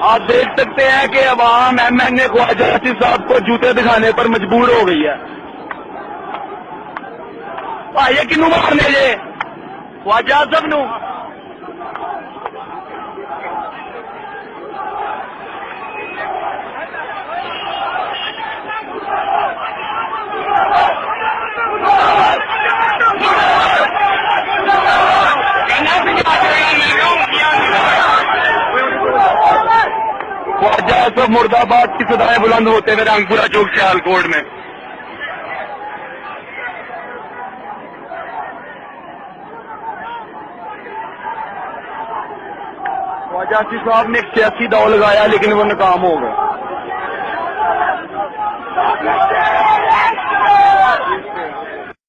آپ دیکھ سکتے ہیں کہ عوام ایم این اے خواجہ آصف صاحب کو جوتے دکھانے پر مجبور ہو گئی ہے. یہ کنو مارنے جے خواجہ آصف نو. خواجہ آصف مرد آباد کی صدائیں بلند ہوتے ہوئے رنگ پورا چوک سیال کوٹ میں. خواجہ آصف صاحب نے ایک سیاسی داؤ لگایا لیکن وہ ناکام ہو گئے.